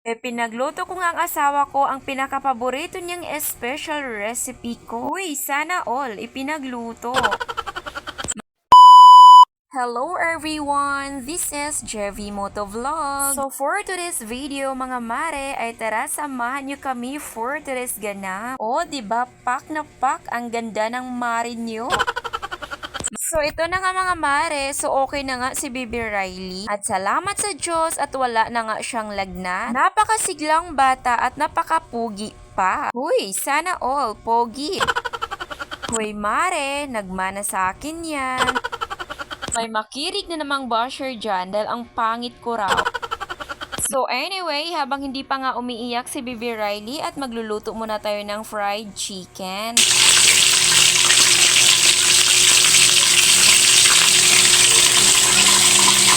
Pinagluto ko nga ang asawa ko ang pinakapaborito niyang special recipe ko. Uy, sana all ipinagluto. Hello everyone! This is Jevi Moto Vlog. So for today's video mga mare ay tara samahan niyo kami for today's ganap. O diba pak na pak ang ganda ng mare niyo? So ito na nga mga mare, so okay na nga si Bibi Riley. At salamat sa Diyos at wala na nga siyang lagnat. Napakasiglang bata at napakapugi pa. Huy, sana all, pogi. Huy mare, nagmana sa akin yan. May makirig na namang basher dyan dahil ang pangit ko raw. So anyway, habang hindi pa nga umiiyak si Bibi Riley at magluluto muna tayo ng fried chicken.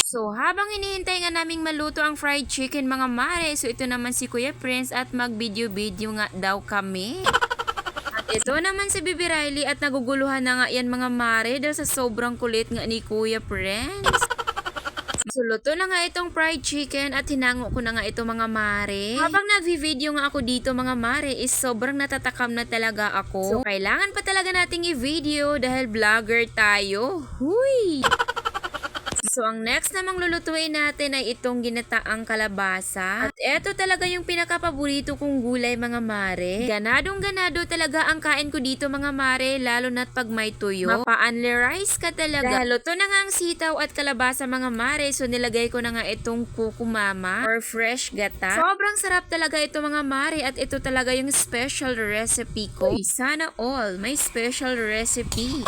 So habang hinihintay nga naming maluto ang fried chicken mga mare, so ito naman si Kuya Prince at mag-video-video nga daw kami. Ito naman si Bibi Riley at naguguluhan na nga yan mga mare dahil sa sobrang kulit nga ni Kuya Prince. So luto na nga itong fried chicken at hinango ko na nga ito mga mare. Habang nagvi-video nga ako dito mga mare is sobrang natatakam na talaga ako. So kailangan pa talaga nating i-video dahil vlogger tayo. Huy! So, ang next namang lulutuin natin ay itong ginataang kalabasa. At eto talaga yung pinakapaborito kong gulay mga mare. Ganadong ganado talaga ang kain ko dito mga mare, lalo na't pag may tuyo. Mapa-unli rice ka talaga. Dahil luto na nga ang sitaw at kalabasa mga mare, so nilagay ko na nga itong kukumama or fresh gata. Sobrang sarap talaga ito mga mare at ito talaga yung special recipe ko. Uy, sana all, may special recipe.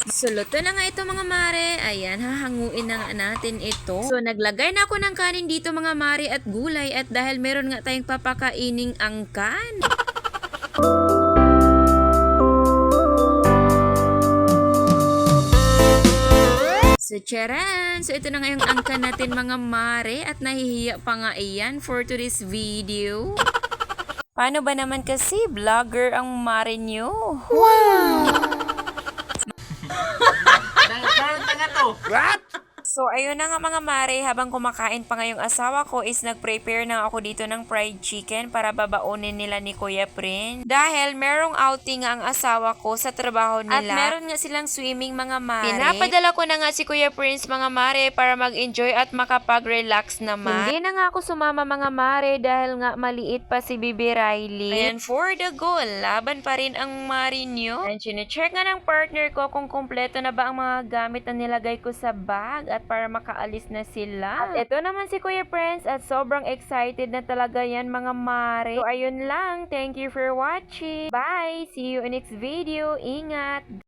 So, luto na nga ito mga mare. Ayan, hahanguin na nga natin ito. So, naglagay na ako ng kanin dito mga mare at gulay at dahil meron nga tayong papakaining angkan. So, charan! So, ito na nga yung angkan natin mga mare at nahihiya pa nga iyan for today's video. Paano ba naman kasi vlogger ang mare nyo? Wow! What? So, ayun na nga mga mare, habang kumakain pa ngayong asawa ko is nag-prepare na ako dito ng fried chicken para babaunin nila ni Kuya Prince. Dahil merong outing nga ang asawa ko sa trabaho nila. At meron nga silang swimming mga mare. Pinapadala ko na nga si Kuya Prince mga mare para mag-enjoy at makapag-relax naman. Hindi na nga ako sumama mga mare dahil nga maliit pa si Bibi Riley. Ayan, for the goal, laban pa rin ang mare nyo. And chinecheck nga ng partner ko kung kompleto na ba ang mga gamit na nilagay ko sa bag at para makaalis na sila. At ito naman si Kuya Prince at sobrang excited na talaga yan mga mare. So ayun lang, thank you for watching. Bye! See you in next video. Ingat!